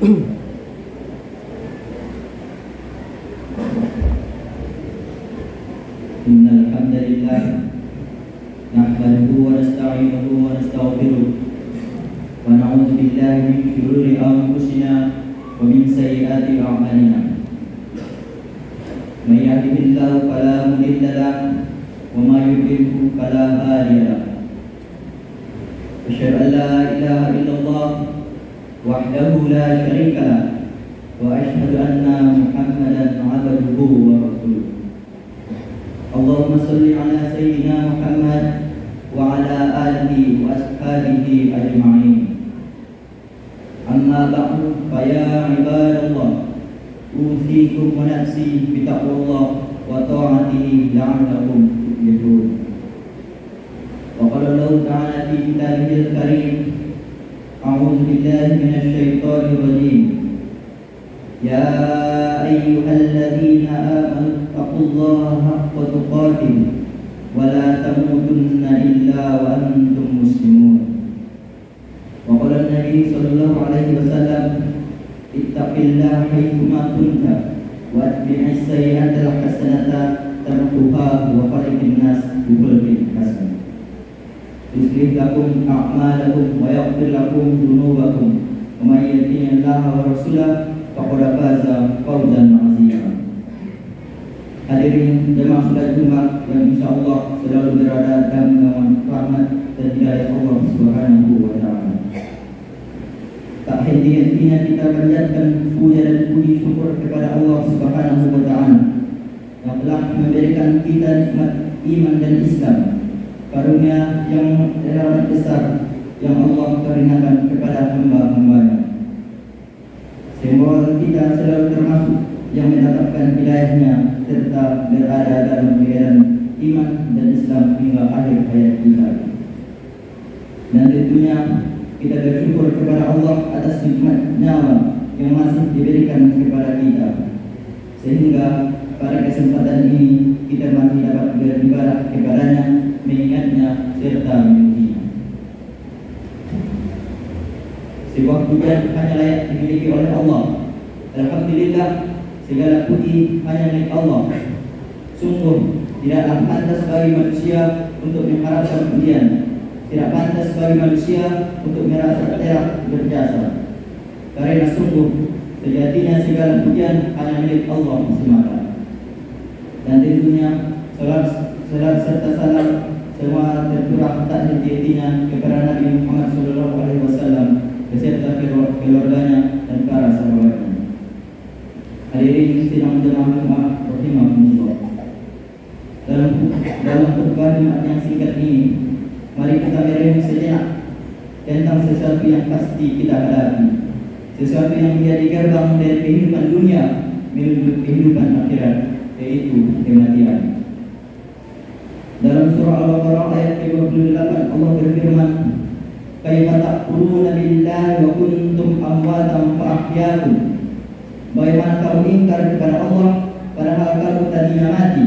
Innal hamdalillah nahmaduhu wa nasta'inuhu wa nastaghfiruh wa na'udzu billahi min shururi anfusina wa min sayyiati a'malina. May yahdihillahu fala mudilla lahu wa may yudlil fala hadiya lahu. Asyhadu an la ilaha illallah wahdahu la syarika lahu wa asyhadu anna Muhammadan 'abduhu wa rasuluh. Allahumma salli ala sayyidina Muhammad wa ala alihi wa ashabihi ajma'in. Amma ba'du, fa ya ibadallah, usikum wa nafsi bi taqwallah wa ta'atihi la'allakum tuflihun. Wa qala Allah ta'ala fi kitabihil karim, a'udzu billahi minasy syaithanir rajim. Ya ayyuhalladzina amanu taqullaha haqqa tuqatih wa la tamutunna illa wa antum muslimun. Wa qala Nabi sallallahu alaihi wasallam, ittaqillaha haitsu ma kunta wa atbi'is sayyi'atal hasanata tamhuha wa khaliqin nas bi khuluqin hasan. Yuslih lakum a'malakum wa yaghfir lakum dhunubakum wa may yuti'illaha wa rasulahu faqad faza fawzan 'azima. Hadirin jemaah salat Jumat yang insyaallah selalu berada dalam naungan rahmat dan hidayah Allah Subhanahu wa taala. Tak henti-hentinya kita panjatkan puja dan puji syukur kepada Allah Subhanahu wa taala yang telah memberikan kita nikmat iman dan Islam, karunia yang teramat besar yang Allah karuniakan kepada hamba-hambanya. Semoga kita selalu termasuk yang mendapatkan hidayahnya serta berada dalam keadaan iman dan Islam hingga akhir hayat kita. Dan tentunya kita bersyukur kepada Allah atas nikmat nyawa yang masih diberikan kepada kita, sehingga pada kesempatan ini kita masih dapat beribadah kepadanya, mengingatnya serta memujinya. Sebuah pujian hanya layak dimiliki oleh Allah. Alhamdulillah, segala puji hanya milik Allah. Sungguh tidaklah pantas bagi manusia untuk mengharapkan pujian, tidak pantas bagi manusia untuk merasa telah berjasa, karena sungguh sejatinya segala pujian hanya milik Allah semata. Dan tentunya salat serta salam semua tercurah tak henti-hentinya kepada Nabi Muhammad SAW beserta keluarganya dan para sahabatnya. Hadirin sidang jemaah Jumat rahimahumullah. Dalam khutbah Jumat yang singkat ini, mari kita merenung sejenak tentang sesuatu yang pasti kita hadapi, sesuatu yang menjadi gerbang dari kehidupan dunia menuju kehidupan akhirat, yaitu kematian. Dalam surah Al-Baqarah ayat 28 Allah berfirman, kaifa takfuruna billahi wa kuntum amwatan fa ahyaakum. Bagaimana kamu ingkar kepada Allah padahal kamu tadinya mati,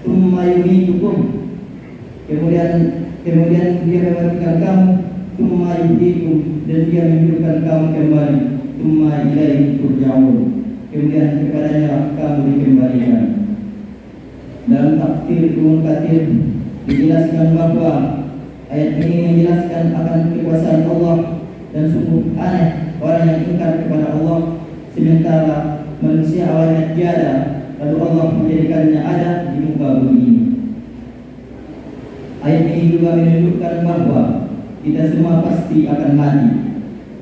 tsumma yumitukum, kemudian dia mematikan kamu, tsumma yuhyikum, dan dia menghidupkan kamu kembali, tsumma ilaihi turja'un, kemudian kepadanya kamu dikembalikan. Dalam tafsir Ibnu Katsir dijelaskan bahwa ayat ini menjelaskan akan kekuasaan Allah, dan sungguh aneh orang yang ingkar kepada Allah sementara manusia awalnya tiada, lalu Allah menjadikannya ada di muka bumi ini. Ayat ini juga menunjukkan bahwa kita semua pasti akan mati,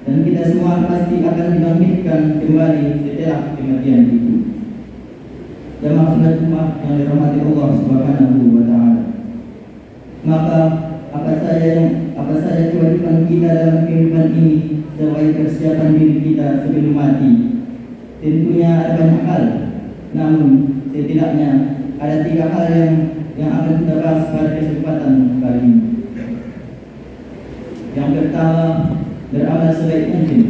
dan kita semua pasti akan dibangkitkan kembali setelah kematian itu. Jemaah salat Jumat yang dirahmati Allah Subhanahu wa taala. Maka apa saja kewajiban kita dalam kehidupan ini sebagai persiapan diri kita sebelum mati? Tentunya ada banyak hal, namun setidaknya ada 3 hal yang akan kita bahas pada kesempatan kali ini. Yang pertama, beramal sebaik mungkin.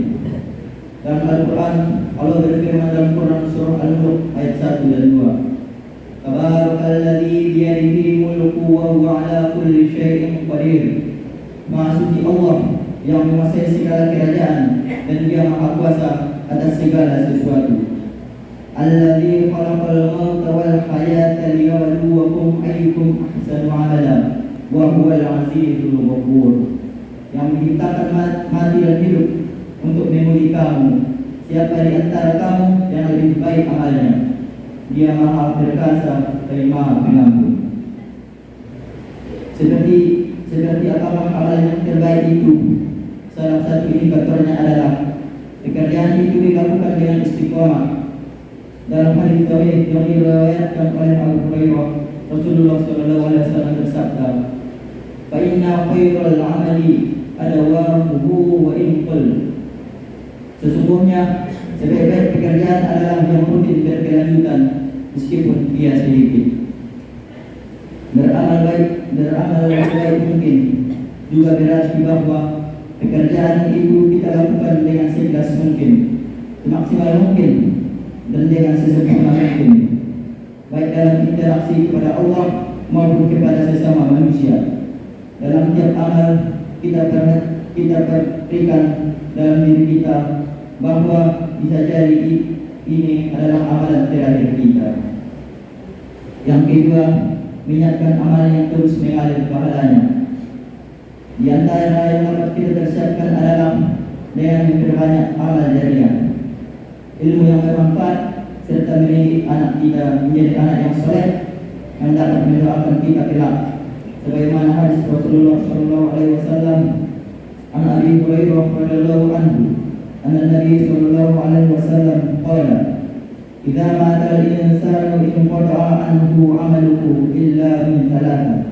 Dalam Al-Quran, Allah berfirman dalam Quran surah Al-Mulk ayat 1 dan 2. Tabarakalladzi biyadihi mulku wa huwa ala kulli syai'in qadir. Maha suci Allah yang menguasai segala kerajaan dan Dia Maha Kuasa atas segala sesuatu. Alladzi khalaqal mauta wal hayata liyabluwakum ayyukum ahsanu amala wa huwal azizul ghafur. Yang menciptakan mati dan hidup untuk menguji kamu, siapa di antara kamu yang lebih baik amalnya. Dia Maha Perkasa dan Maha Pengampun. Seperti apakah amalan yang terbaik itu? Salah satu indikatornya adalah pekerjaan itu dilakukan dengan istiqomah. Dalam hadis sahih yang diriwayatkan oleh Abu Hurairah, Rasulullah SAW bersabda, "Fa inna khairal 'amali adawamuhu wa in qall." Sesungguhnya sebaik-baik pekerjaan adalah yang rutin berkelanjutan meskipun dia sedikit. Beramal baik mungkin juga berarti bahwa pekerjaan itu kita lakukan dengan seikhlas mungkin, semaksimal mungkin, dan dengan sesempurna mungkin, baik dalam interaksi kepada Allah maupun kepada sesama manusia. Dalam tiap amal kita berikan dalam diri kita bahwa bisa jadi ini adalah amalan terakhir kita. Yang kedua, niatkan amal yang terus mengalir pahalanya. Di antara yang dapat kita persiapkan adalah dengan memperbanyak amal jariah, ilmu yang bermanfaat, serta mendidik anak kita menjadi anak yang soleh yang dapat mendoakan kita kelak. Sebagaimana hadis Rasulullah SAW an Abi Hurairah radhiyallahu anhu, anna Nabi sallallahu alaihi wasallam qala, "Idza mata al-insanu inqata'a anhu 'amaluhu illa min thalath."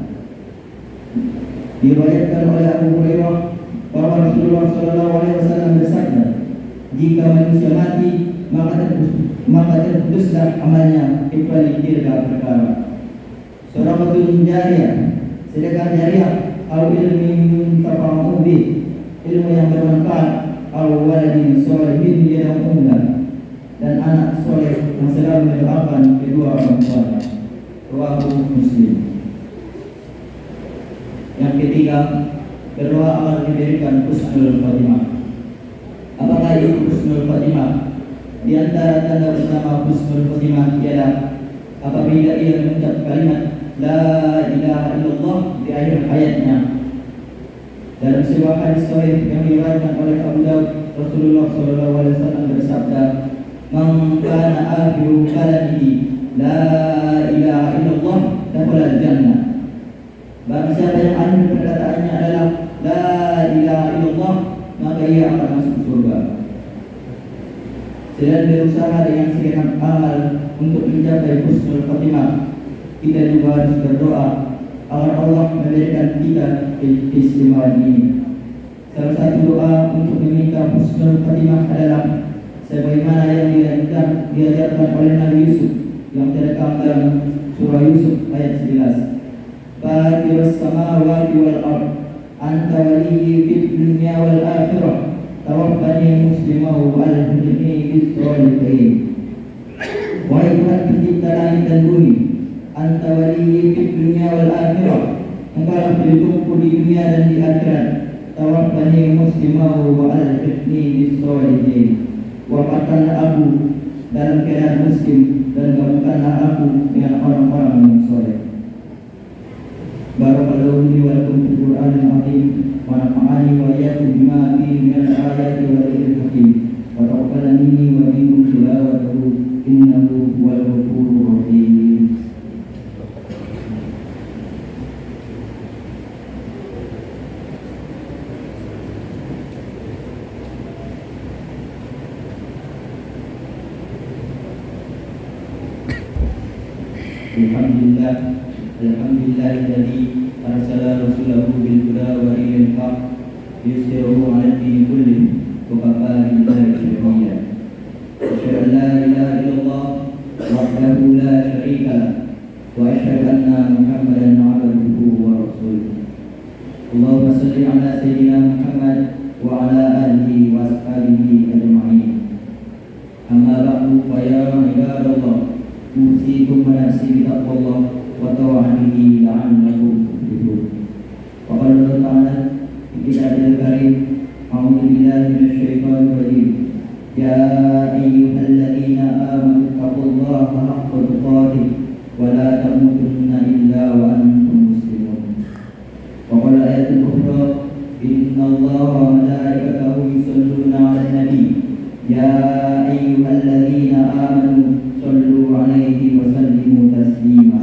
Diriwayatkan oleh Abu Hurairah bahwa Rasulullah sallallahu alaihi wasallam bersabda, "Jika manusia mati, maka terputuslah amalnya kecuali 3 perkara. Shadaqatun jariyah, sedekah jariah, atau ilmu yuntafa'u bih, ilmu yang bermanfaat, atau waladin sholihin yad'u lahu, dan anak soleh yang selalu mendoakan kedua orang tuanya." Rawahu Muslim. Yang ketiga, berdoa agar diberikan husnul khatimah. Apakah itu husnul khatimah? Di antara tanda utama husnul khatimah ialah apabila ia mengucap kalimat la ilaha illallah di akhir hayatnya. Dalam sebuah hadis sahih yang diriwayatkan oleh Abu Daud, Rasulullah SAW bersabda, "Man kana akhiru kalamihi la ilaha illallah dakhala jannah." Barang siapa yang akhir perkataannya adalah la ilaha illallah, maka ia akan masuk surga. Selain berusaha dengan segenap amal untuk mencapai husnul khatimah, kita juga harus berdoa agar Allah memberikan kita keistimewaan ini. Salah satu doa untuk meminta husnul khatimah adalah sebagaimana yang diajarkan oleh Nabi Yusuf yang terekam dalam surah Yusuf ayat 11. Fatirus samawati wal ard, anta waliyyi fid dunya wal akhirah, tawaffani musliman wa alhiqni bis sholihin. Wahai Tuhan pencipta langit dan bumi, anta waliyyi fid dunya wal akhirah, engkaulah pelindungku di dunia dan di akhirat. Tawaffani musliman wa alhiqni bis sholihin. Wafatkanlah aku dalam keadaan muslim dan gabungkanlah aku dengan orang-orang yang soleh. Barakallahu li wa lakum fil Qur'anil azim wa nafa'ani wa iyyakum bima fihi min al-ayati wa dhikril hakim wa taqabbal minni wa minkum tilawatahu innahu huwal ghafurur rahim. Alhamdulillahilladzi arsala rasulahu bil huda wa dinil haq liyuzhirahu 'ala ad-din kullih wa kafa billahi shahida. Asyhadu an la ilaha illallah wahdahu la syarika lah wa asyhadu anna Muhammadan 'abduhu wa rasuluh. Allahumma shalli 'ala sayyidina Muhammad wa 'ala alihi wa ashabihi ajma'in. Amma ba'du, fa ya ibadallah, usikum wa nafsi bi taqwallah wa ta'atihi la'allakum tuflihun. Wa qala Allah ta'ala fi kitabil karim, a'udzu billahi minasyaitonir rajim. يا أيها الذين آمنوا اتقوا الله حق تقاته ولا تموتن إلا وأنتم مسلمون. وقال آية أخرى إن الله وملائكته يصلون على النبي يا أيها الذين آمنوا صلوا عليه وسلموا تسليما.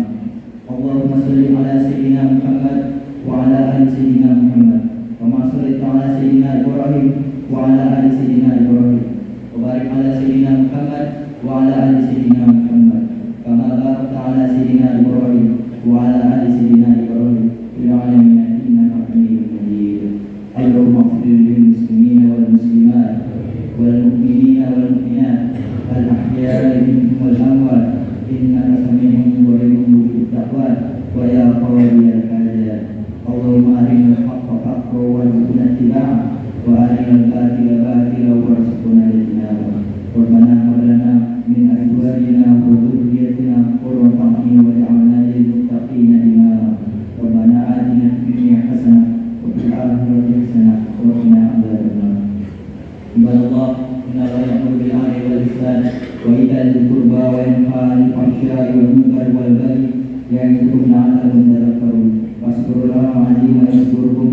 اللهم صل على سيدنا محمد وعلى آل سيدنا محمد كما صليت على سيدنا إبراهيم وعلى آل سيدنا إبراهيم وبارك على سيدنا محمد وعلى آل سيدنا محمد كما باركت على سيدنا إبراهيم وعلى آل سيدنا إبراهيم في العالمين إنك حميد مجيد. اللهم اغفر للمسلمين والمسلمات والمؤمنين والمؤمنات الأحياء منهم والأموات إنك سميع قريب مجيب الدعوات ويا قاضي الحاجات. اللهم أرنا الحق حقا وارزقنا اتباعه وأرنا الباطل باطلا وارزقنا اجتنابه. ربنا هب لنا من أزواجنا وذريتنا قرة أعين واجعلنا للمتقين إماما. ربنا آتنا في الدنيا حسنة وفي الآخرة حسنة وقنا عذاب النار. عباد الله إن الله يأمر بالعدل والإحسان وإيتاء ذي القربى وينهى عن الفحشاء والمنكر والبغي يعظكم لعلكم تذكرون. واذكروا الله العظيم يذكركم